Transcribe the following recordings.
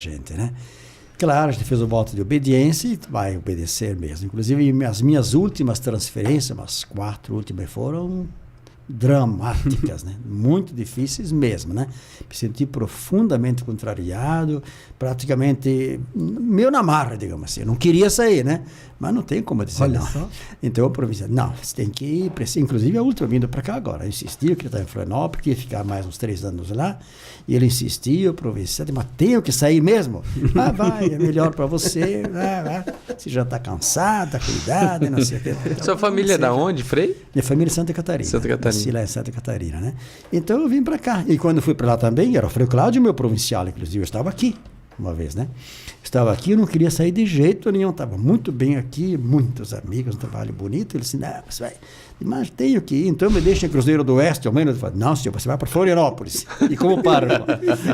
gente, né? Claro, a gente fez o voto de obediência e vai obedecer mesmo. Inclusive, as minhas últimas transferências, umas 4 últimas, foram dramáticas, né? Muito difíceis mesmo, né? Me senti profundamente contrariado, praticamente meio na marra, digamos assim. Eu não queria sair, né? Mas não tem como dizer não. Só. Então eu provisionei, não, você tem que ir, inclusive a última vindo para cá agora. Eu insisti, eu queria estar em Florianópolis, queria ficar mais uns 3 anos lá, e ele insistiu, eu provisionei, mas tenho que sair mesmo? Ah, vai, é melhor para você, vai. Você já está cansado, está cuidado, não sei o que. Então, sua família é da onde, Frei? Minha família é Santa Catarina. Santa Catarina. Nasci lá em Santa Catarina, né? Então eu vim para cá. E quando fui para lá também, era o Frei Cláudio, meu provincial, inclusive, eu estava aqui uma vez, né? Estava aqui, eu não queria sair de jeito nenhum, estava muito bem aqui, muitos amigos, um trabalho bonito. Ele disse, não, você vai, mas tenho que ir, então me deixa em Cruzeiro do Oeste, ao menos. Eu falei, não, senhor, você vai para Florianópolis. E como pároco?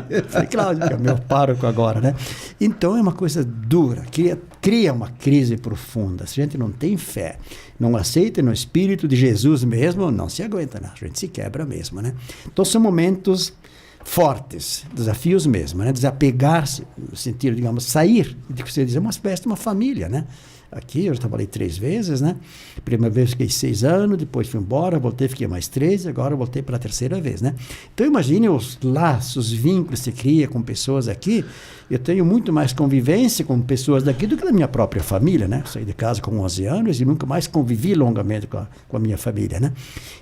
Eu falei, Cláudio, que é meu pároco agora, né? Então é uma coisa dura, cria uma crise profunda. Se a gente não tem fé, não aceita no Espírito de Jesus mesmo, não se aguenta, não. A gente se quebra mesmo, né? Então são momentos fortes, desafios mesmo, né? Desapegar-se, no sentido, digamos, sair, de você dizer, uma espécie de uma família, né? Aqui eu já trabalhei 3 vezes, né? Primeira vez fiquei 6 anos, depois fui embora, voltei, fiquei mais 3, agora voltei pela 3ª vez, né? Então imagine os laços, os vínculos que se cria com pessoas aqui. Eu tenho muito mais convivência com pessoas daqui do que da minha própria família, né? Saí de casa com 11 anos e nunca mais convivi longamente com a minha família, né?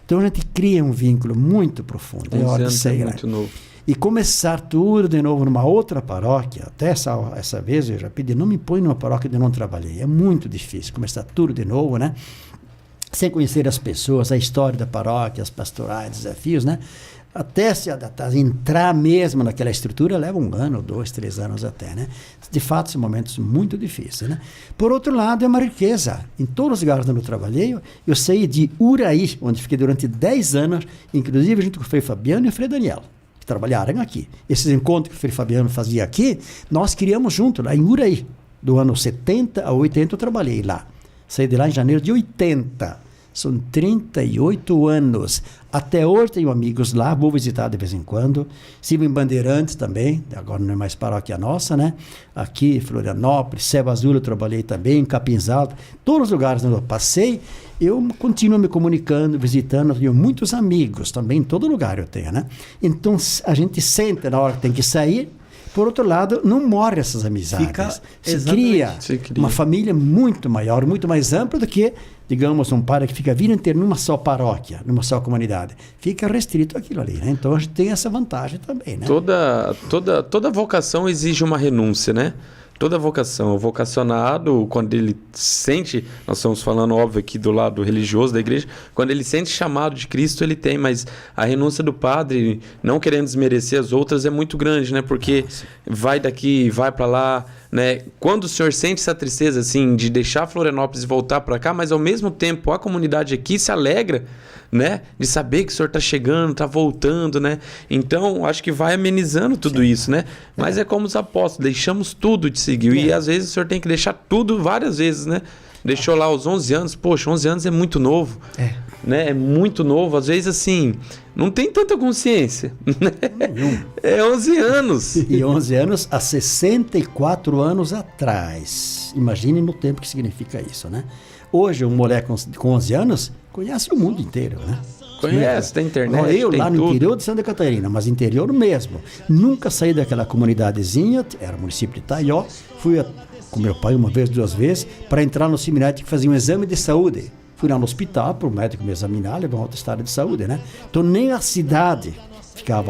Então a gente cria um vínculo muito profundo. 11 anos sei, é muito novo. E começar tudo de novo numa outra paróquia, até essa vez eu já pedi, não me põe numa paróquia onde eu não trabalhei. É muito difícil começar tudo de novo, né? Sem conhecer as pessoas, a história da paróquia, as pastorais, desafios, né? Até se adaptar, entrar mesmo naquela estrutura, leva 1 ano, 2, 3 anos até, né? De fato, são momentos muito difíceis, né? Por outro lado, é uma riqueza. Em todos os lugares onde eu trabalhei, eu saí de Uraí, onde fiquei durante 10 anos, inclusive junto com o Frei Fabiano e o Frei Daniel, que trabalharam aqui. Esses encontros que o Frei Fabiano fazia aqui, nós criamos junto, lá em Uraí. Do ano 70 a 80 eu trabalhei lá. Saí de lá em janeiro de 80. São 38 anos. Até hoje tenho amigos lá, vou visitar de vez em quando. Estive em Bandeirantes também, agora não é mais paróquia nossa, né? Aqui, Florianópolis, Ceva Azul eu trabalhei também, em Capins Altos. Todos os lugares onde eu passei, eu continuo me comunicando, visitando. Tenho muitos amigos também, em todo lugar eu tenho, né? Então, a gente sente na hora que tem que sair. Por outro lado, não morre essas amizades. Se cria uma família muito maior, muito mais ampla do que, digamos, um padre que fica a vida inteira numa só paróquia, numa só comunidade. Fica restrito aquilo ali, né? Então a gente tem essa vantagem também, né? Toda vocação exige uma renúncia, né? Toda vocação, o vocacionado, quando ele sente, nós estamos falando, óbvio, aqui do lado religioso da igreja, quando ele sente chamado de Cristo, ele tem, mas a renúncia do padre, não querendo desmerecer as outras, é muito grande, né? Porque vai daqui, vai para lá, né? Quando o senhor sente essa tristeza, assim, de deixar Florianópolis e voltar para cá, mas ao mesmo tempo a comunidade aqui se alegra, né? De saber que o senhor está chegando, está voltando, né? Então, acho que vai amenizando tudo isso, né? Mas é como os apóstolos, deixamos tudo de seguir. E às vezes o senhor tem que deixar tudo várias vezes, né? Deixou lá aos 11 anos. Poxa, 11 anos é muito novo. Né? É muito novo. Às vezes, assim, não tem tanta consciência. Né? É 11 anos. E 11 anos há 64 anos atrás. Imagine no tempo que significa isso, né? Hoje, um moleque com 11 anos conhece o mundo inteiro, né? Conhece, tem internet, eu tem lá no tudo. Interior de Santa Catarina, mas interior mesmo. Nunca saí daquela comunidadezinha, era o município de Itaió. Fui com meu pai 1 vez, 2 vezes, para entrar no seminário, tinha que fazer um exame de saúde. Fui lá no hospital para o médico me examinar, levar um atestado de saúde, né? Então nem a cidade fica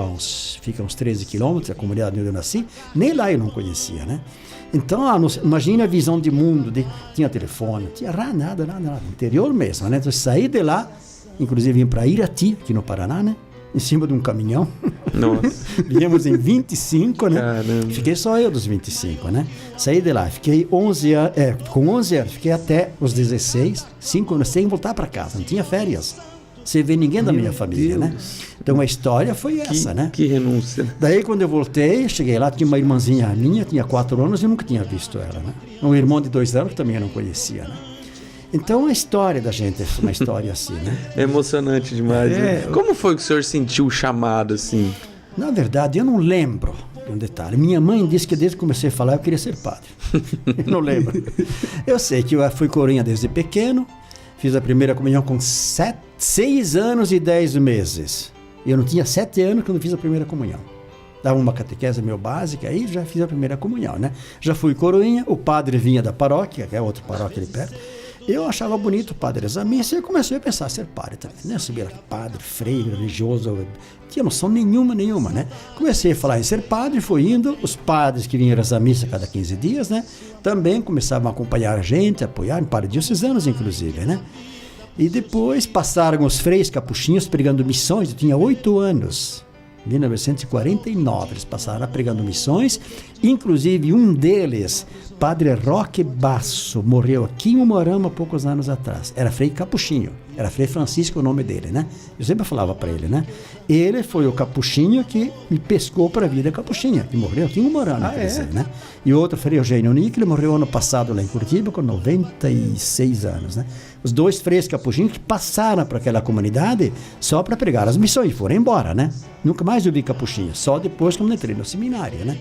uns 13 quilômetros, a comunidade onde eu nasci, nem lá eu não conhecia, né? Então, imagina a visão de mundo, tinha telefone, tinha nada, interior mesmo, né? Então, saí de lá, inclusive vim para Irati, aqui no Paraná, né? Em cima de um caminhão. Nossa. Viemos em 25, né? Caramba. Fiquei só eu dos 25, né? Saí de lá, fiquei com 11 anos, fiquei até os 16, 5 anos, sem voltar para casa, não tinha férias. Sem ver ninguém da minha família, né? Então a história foi essa, né? Que renúncia. Daí quando eu voltei, cheguei lá, tinha uma irmãzinha minha, tinha 4 anos e eu nunca tinha visto ela, né? Um irmão de 2 anos que também eu não conhecia, né? Então a história da gente é uma história assim, né? É emocionante demais. Né? Como foi que o senhor sentiu o chamado assim? Na verdade, eu não lembro um detalhe. Minha mãe disse que desde que comecei a falar eu queria ser padre. Não lembro. Eu sei que eu fui coroinha desde pequeno, fiz a primeira comunhão com 6 anos e 10 meses. Eu não tinha 7 anos quando fiz a primeira comunhão. Dava uma catequese meio básica, aí já fiz a primeira comunhão, né? Já fui coroinha, o padre vinha da paróquia, que é outra paróquia ali perto. Eu achava bonito o padre rezar missa e eu comecei a pensar ser padre também, né? Subir aqui, padre, freire, religioso, não tinha noção nenhuma, né? Comecei a falar em ser padre, fui indo, os padres que vinham rezar missa a cada 15 dias, né? Também começavam a acompanhar a gente, apoiar, em padres diocesanos, inclusive, né? E depois passaram os freios capuchinhos pregando missões, eu tinha 8 anos. 1949, eles passaram pregando missões, inclusive um deles, Padre Roque Basso, morreu aqui em Umuarama há poucos anos atrás. Era Frei Capuchinho, era Frei Francisco o nome dele, né? Eu sempre falava para ele, né? Ele foi o capuchinho que me pescou para a vida capuchinha, que morreu aqui em Umuarama, né? E outro, Frei Eugênio Nick, ele morreu ano passado lá em Curitiba com 96 anos, né? Os 2 freios capuchinhos que passaram para aquela comunidade só para pregar as missões e foram embora, né? Nunca mais eu vi capuchinha, só depois que eu entrei no seminário, né?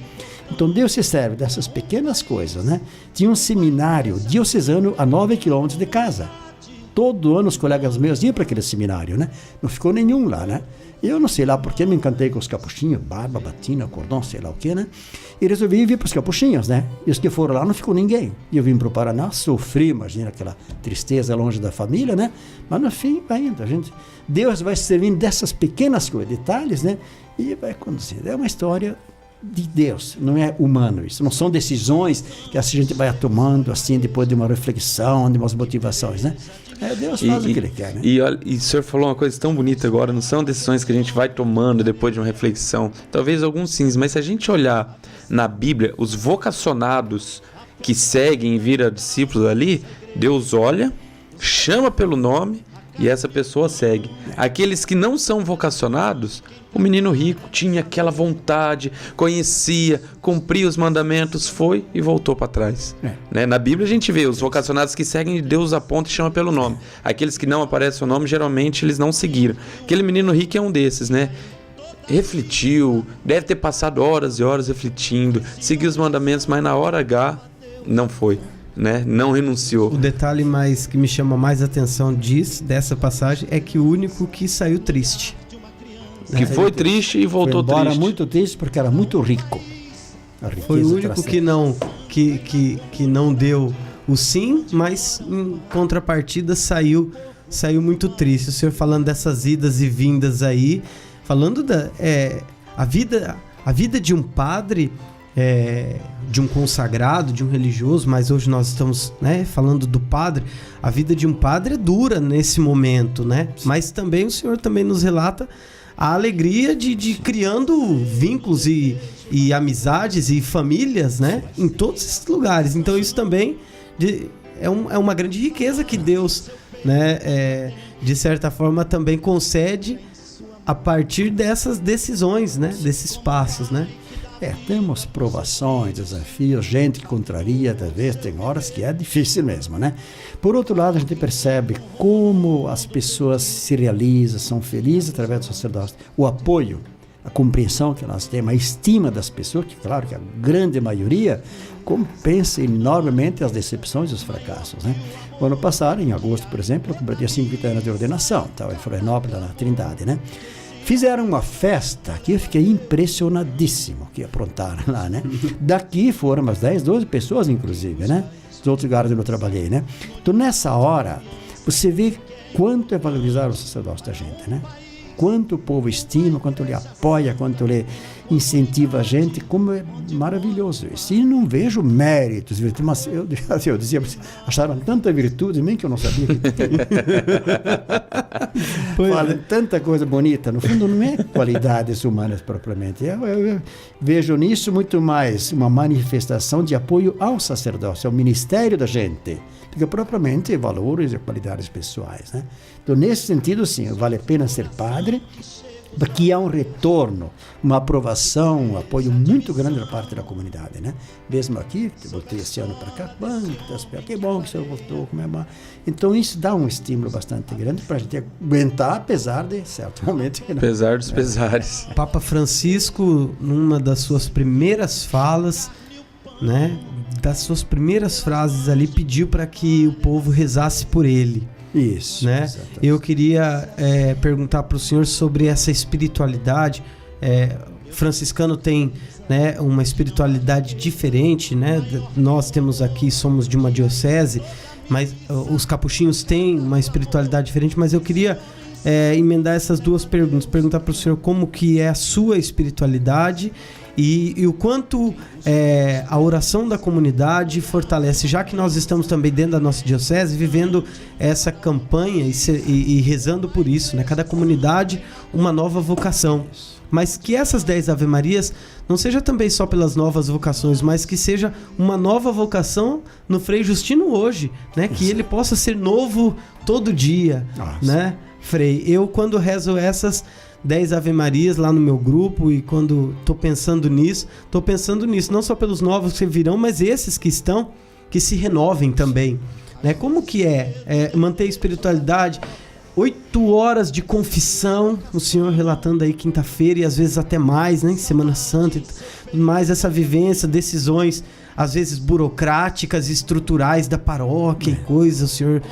Então Deus se serve dessas pequenas coisas, né? Tinha um seminário diocesano a 9 quilômetros de casa. Todo ano os colegas meus iam para aquele seminário, né? Não ficou nenhum lá, né? Eu não sei lá porque me encantei com os capuchinhos, barba, batina, cordão, sei lá o que, né? E resolvi vir para os capuchinhos, né? E os que foram lá não ficou ninguém. E eu vim para o Paraná, sofri, imagina aquela tristeza longe da família, né? Mas no fim, vai indo, Deus vai se servindo dessas pequenas coisas, detalhes, né? E vai conduzindo. É uma história de Deus, não é humano isso. Não são decisões que a gente vai tomando assim depois de uma reflexão, de umas motivações, né? Deus faz o que Ele quer, né? E o senhor falou uma coisa tão bonita agora, não são decisões que a gente vai tomando depois de uma reflexão. Talvez alguns sim, mas se a gente olhar na Bíblia, os vocacionados que seguem e viram discípulos ali, Deus olha, chama pelo nome e essa pessoa segue. Aqueles que não são vocacionados, o menino rico tinha aquela vontade, conhecia, cumpria os mandamentos, foi e voltou para trás. Né? Na Bíblia a gente vê os vocacionados que seguem, Deus aponta e chama pelo nome. Aqueles que não aparecem o nome, geralmente eles não seguiram. Aquele menino rico é um desses, né? Refletiu, deve ter passado horas e horas refletindo, seguiu os mandamentos, mas na hora H não foi. Né? Não renunciou. O detalhe mais que me chama mais atenção dessa passagem é que o único que saiu triste. Que foi triste e voltou foi embora triste. Muito triste porque era muito rico. Foi o único que não deu o sim, mas em contrapartida saiu muito triste. O senhor falando dessas idas e vindas aí, falando a vida de um padre, de um consagrado, de um religioso, mas hoje nós estamos, né, falando do padre. A vida de um padre é dura nesse momento, né? Mas também o senhor também nos relata a alegria de criando vínculos e amizades e famílias, né, em todos esses lugares. Então isso também é uma grande riqueza que Deus, né, de certa forma também concede a partir dessas decisões, né, desses passos, né? Temos provações, desafios, gente que contraria, talvez tem horas que é difícil mesmo, né? Por outro lado, a gente percebe como as pessoas se realizam, são felizes através do sacerdócio. O apoio, a compreensão que nós temos, a estima das pessoas, que claro que a grande maioria compensa enormemente as decepções e os fracassos, né? O ano passado, em agosto, por exemplo, eu completei 50 anos de ordenação, estava em Florianópolis, na Trindade, né? Fizeram uma festa que eu fiquei impressionadíssimo que aprontaram lá, né? Daqui foram umas 10, 12 pessoas, inclusive, né? Dos outros lugares onde eu trabalhei, né? Então, nessa hora, você vê quanto é valorizar o sacerdócio da gente, né? Quanto o povo estima, quanto ele apoia, quanto ele incentiva a gente, como é maravilhoso isso. E não vejo méritos, virtudes, mas eu dizia, acharam tanta virtude em mim que eu não sabia que tinha. Falam tanta coisa bonita, no fundo não é qualidades humanas propriamente. Eu vejo nisso muito mais uma manifestação de apoio ao sacerdócio, ao ministério da gente, do que propriamente valores e qualidades pessoais, né? Então, nesse sentido, sim, vale a pena ser padre, que há um retorno, uma aprovação, um apoio muito grande da parte da comunidade, né? Mesmo aqui, voltei esse ano para cá, que bom que o senhor voltou, como é bom. Então isso dá um estímulo bastante grande para a gente aguentar, apesar de certo momento. Apesar dos pesares. Papa Francisco, numa das suas primeiras falas, né, das suas primeiras frases ali, pediu para que o povo rezasse por ele. Isso. Né? Eu queria perguntar para o senhor sobre essa espiritualidade. Franciscano tem, né, uma espiritualidade diferente, né? Nós temos aqui, somos de uma diocese, mas os capuchinhos têm uma espiritualidade diferente, mas eu queria emendar essas duas perguntas, perguntar para o senhor como que é a sua espiritualidade e o quanto a oração da comunidade fortalece, já que nós estamos também dentro da nossa diocese vivendo essa campanha e rezando por isso, né? Cada comunidade uma nova vocação, mas que essas 10 Ave-Marias não seja também só pelas novas vocações, mas que seja uma nova vocação no Frei Justino hoje, né? Que ele possa ser novo todo dia. Nossa. Né, Frei? Eu, quando rezo essas 10 Ave-Marias lá no meu grupo e quando estou pensando nisso, não só pelos novos que virão, mas esses que estão, que se renovem também. Né? Como que manter a espiritualidade? 8 horas de confissão, o senhor relatando aí quinta-feira e às vezes até mais, né? Semana Santa e tudo mais, essa vivência, decisões às vezes burocráticas, estruturais da paróquia e coisas. O senhor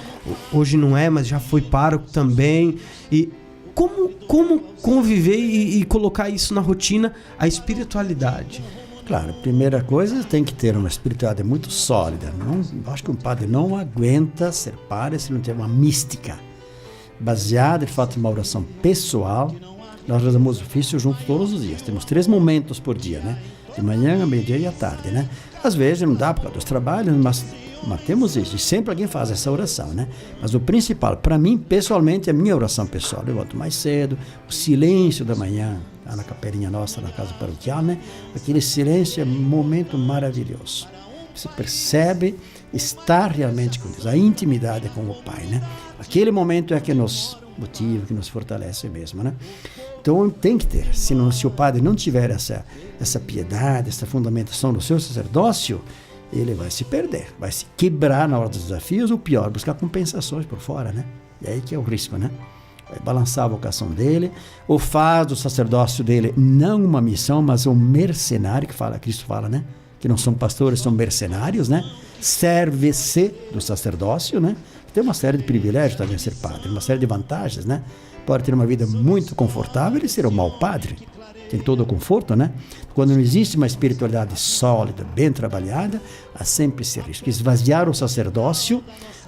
hoje não mas já foi pároco também. E como conviver e colocar isso na rotina, a espiritualidade? Claro, primeira coisa, tem que ter uma espiritualidade muito sólida. Acho que um padre não aguenta ser padre se não tiver uma mística baseada, de fato, em uma oração pessoal. Nós rezamos o ofício juntos todos os dias. Temos 3 momentos por dia, né? De manhã, ao meio-dia e à tarde, né? Às vezes não dá por causa dos trabalhos, mas temos isso. E sempre alguém faz essa oração, né? Mas o principal, para mim, pessoalmente, é a minha oração pessoal. Eu volto mais cedo, o silêncio da manhã, lá na capelinha nossa, na casa paroquial, né? Aquele silêncio é um momento maravilhoso. Você percebe estar realmente com Deus, a intimidade com o Pai, né? Aquele momento é que nos motiva, que nos fortalece mesmo, né? Então tem que ter, se o padre não tiver essa piedade, essa fundamentação do seu sacerdócio, ele vai se perder, vai se quebrar na hora dos desafios, ou pior, buscar compensações por fora, né? E aí que é o risco, né? Vai balançar a vocação dele, ou faz do sacerdócio dele não uma missão, mas um mercenário, Cristo fala, né? Que não são pastores, são mercenários, né? Serve-se do sacerdócio, né? Tem uma série de privilégios também ser padre, uma série de vantagens, né? Pode ter uma vida muito confortável e ser um mau padre. Tem todo o conforto, né? Quando não existe uma espiritualidade sólida, bem trabalhada, há sempre esse risco. Esvaziar o sacerdócio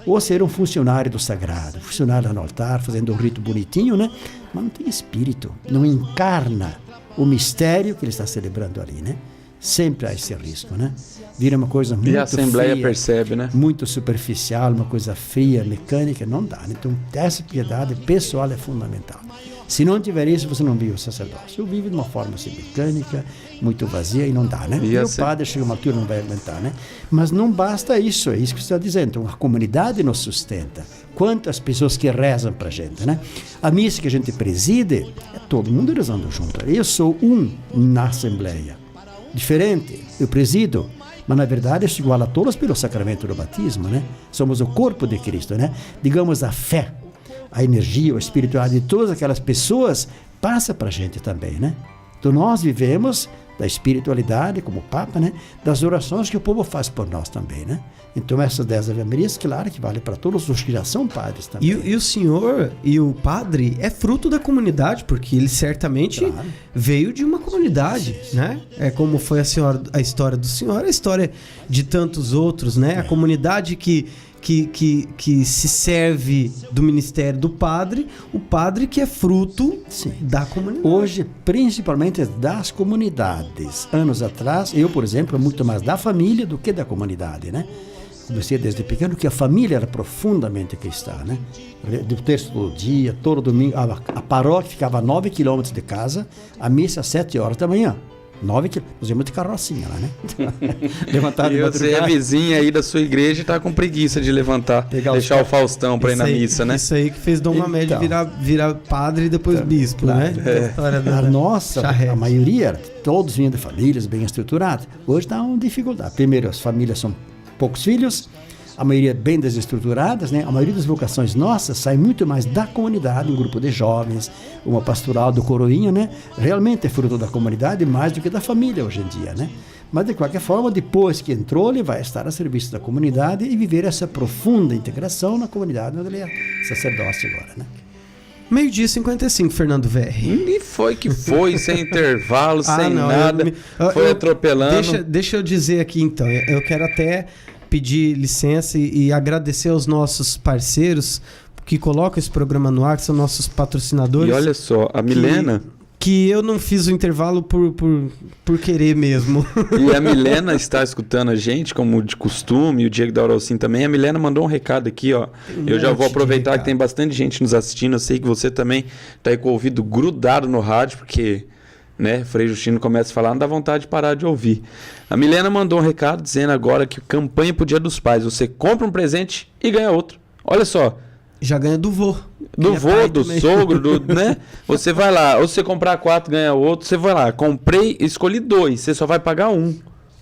ou ser um funcionário do sagrado, funcionário no altar, fazendo um rito bonitinho, né? Mas não tem espírito, não encarna o mistério que ele está celebrando ali, né? Sempre há esse risco, né? Vira uma coisa muito fria. E a Assembleia percebe, né? Muito superficial, uma coisa fria, mecânica, não dá. Então, essa piedade pessoal é fundamental. Se não tiver isso, você não vive o sacerdócio. Vive de uma forma assim, mecânica, muito vazia e não dá, né? E o padre chega a uma altura não vai aguentar, né? Mas não basta isso, é isso que você está dizendo. Então, a comunidade nos sustenta. Quantas pessoas que rezam para a gente, né? A missa que a gente preside, é todo mundo rezando junto. Eu sou na Assembleia. Diferente, eu presido, mas na verdade eu sou igual a todos pelo sacramento do batismo, né? Somos o corpo de Cristo, né? Digamos, a fé, a energia, a espiritualidade de todas aquelas pessoas passa para a gente também, né? Então nós vivemos da espiritualidade, como o Papa, né? Das orações que o povo faz por nós também, né? Então essas 10 Ave-Marias, claro que vale para todos os que já são padres também. E o senhor e o padre é fruto da comunidade, porque ele certamente veio de uma comunidade, né? É como foi a história do senhor, a história de tantos outros, né? A comunidade que se serve do ministério do padre, o padre que é fruto da comunidade. Hoje, principalmente das comunidades. Anos atrás, eu, por exemplo, muito mais da família do que da comunidade, né? Comecei desde pequeno que a família era profundamente cristã, né? Do terço todo dia, todo domingo, a paróquia ficava a 9 quilômetros de casa, a missa às 7 horas da manhã. 9 quilos. Nós íamos de carrocinha lá, né? Levantar de E você é vizinha aí da sua igreja e tá com preguiça de levantar, deixar o Faustão pra ir na missa, né? Isso aí que fez Dom Mamed virar padre e depois bispo, né? Nossa, a maioria, todos vinham de famílias bem estruturadas. Hoje está uma dificuldade. Primeiro, as famílias são poucos filhos, a maioria bem desestruturadas, né? A maioria das vocações nossas sai muito mais da comunidade, um grupo de jovens, uma pastoral do Coroinha, né? Realmente é fruto da comunidade mais do que da família hoje em dia, né? Mas de qualquer forma, depois que entrou, ele vai estar a serviço da comunidade e viver essa profunda integração na comunidade onde ele é sacerdócio agora, né? 12h55, Fernando Verri. E foi que foi, sem intervalo, sem nada, foi atropelando. Deixa eu dizer aqui então, eu quero até pedir licença e agradecer aos nossos parceiros que colocam esse programa no ar, que são nossos patrocinadores. E olha só, a Milena... Que eu não fiz o intervalo por querer mesmo. E a Milena está escutando a gente, como de costume, o Diego da Auralcim também. A Milena mandou um recado aqui, ó. Eu já vou aproveitar que tem bastante gente nos assistindo. Eu sei que você também está aí com o ouvido grudado no rádio, porque... né, Frei Justino começa a falar, não dá vontade de parar de ouvir. A Milena mandou um recado dizendo agora que campanha pro Dia dos Pais, você compra um presente e ganha outro. Olha só. Já ganha do vô. Do vô, do sogro, né? Você vai lá, ou você comprar 4, ganha outro. Você vai lá, comprei, escolhi 2, você só vai pagar 1.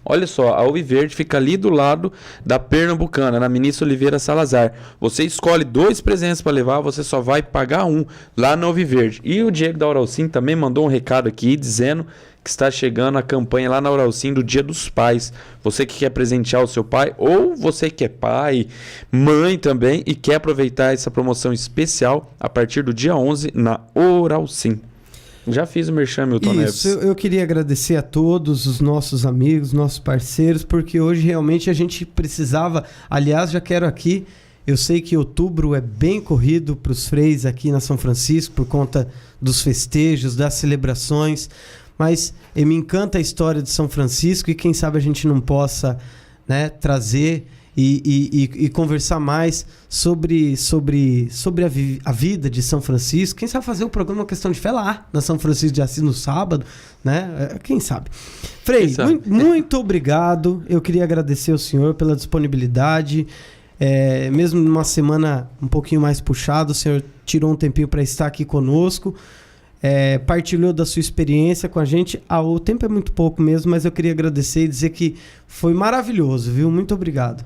Olha só, a Alviverde fica ali do lado da Pernambucana, na Ministra Oliveira Salazar. Você escolhe 2 presentes para levar, você só vai pagar 1 lá na Alviverde. E o Diego da Auralcim também mandou um recado aqui dizendo que está chegando a campanha lá na Auralcim do Dia dos Pais. Você que quer presentear o seu pai, ou você que é pai, mãe também, e quer aproveitar essa promoção especial a partir do dia 11 na Auralcim. Já fiz o merchan, Milton Neves. Eu queria agradecer a todos os nossos amigos, nossos parceiros, porque hoje realmente a gente precisava... Aliás, já quero aqui... Eu sei que outubro é bem corrido para os freis aqui na São Francisco, por conta dos festejos, das celebrações, mas me encanta a história de São Francisco e quem sabe a gente não possa, né, trazer e conversar mais sobre a vida de São Francisco. Quem sabe fazer o programa Questão de Fé lá, na São Francisco de Assis, no sábado, né? Quem sabe? Frei, muito obrigado. Eu queria agradecer ao senhor pela disponibilidade. Mesmo numa semana um pouquinho mais puxada, o senhor tirou um tempinho para estar aqui conosco. Partilhou da sua experiência com a gente. O tempo é muito pouco mesmo, mas eu queria agradecer e dizer que foi maravilhoso, viu? Muito obrigado.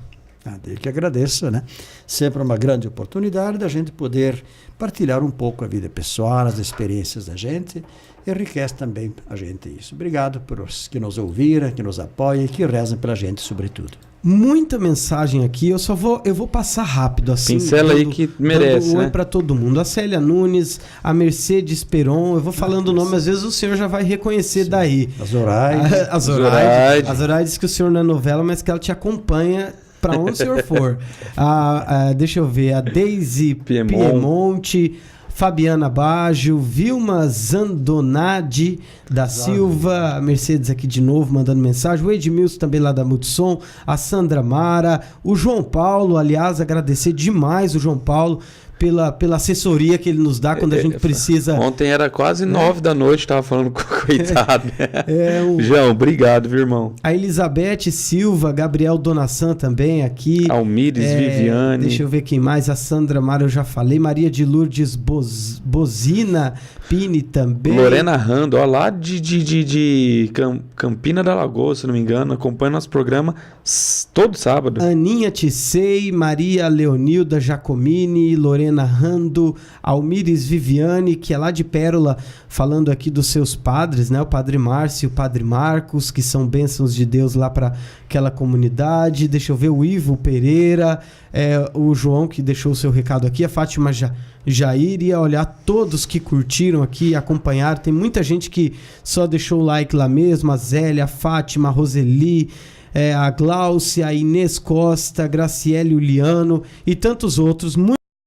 Eu que agradeço, né? Sempre uma grande oportunidade da gente poder partilhar um pouco a vida pessoal, as experiências da gente, enriquece também a gente isso. Obrigado por os que nos ouviram, que nos apoiam e que rezam pela gente, sobretudo. Muita mensagem aqui, eu vou passar rápido assim. Pincela aí que merece, dando né? Oi para todo mundo. A Célia Nunes, a Mercedes Peron, eu vou falando o nome, às vezes o senhor já vai reconhecer. Sim. Daí. A Zoraide diz que o senhor não é novela, mas que ela te acompanha para onde o senhor for. Deixa eu ver, a Deise Piemonte, Fabiana Baggio, Vilma Zandonadi da Silva, a Mercedes aqui de novo mandando mensagem, o Edmilson também lá da Multissom, a Sandra Mara, o João Paulo, aliás, agradecer demais o João Paulo pela assessoria que ele nos dá quando a gente precisa. Ontem era quase 9 da noite, tava falando com o coitado. João, obrigado, viu, irmão? A Elizabeth Silva, Gabriel Donassan também aqui. Almires Viviane. Deixa eu ver quem mais. A Sandra Mara, eu já falei. Maria de Lourdes Bozina Pini também. Lorena Rando, ó, lá de Campina da Lagoa, se não me engano, acompanha nosso programa todo sábado. Aninha Tissei, Maria Leonilda Giacomini, Lorena Rando, Almires Viviane, que é lá de Pérola, falando aqui dos seus padres, né? O Padre Márcio e o Padre Marcos, que são bênçãos de Deus lá para aquela comunidade. Deixa eu ver o Ivo Pereira, o João que deixou o seu recado aqui, a Fátima Jair, e olhar todos que curtiram aqui, acompanharam. Tem muita gente que só deixou o like lá mesmo, a Zélia, a Fátima, a Roseli, a Gláucia, a Inês Costa, Graciele Uliano e tantos outros.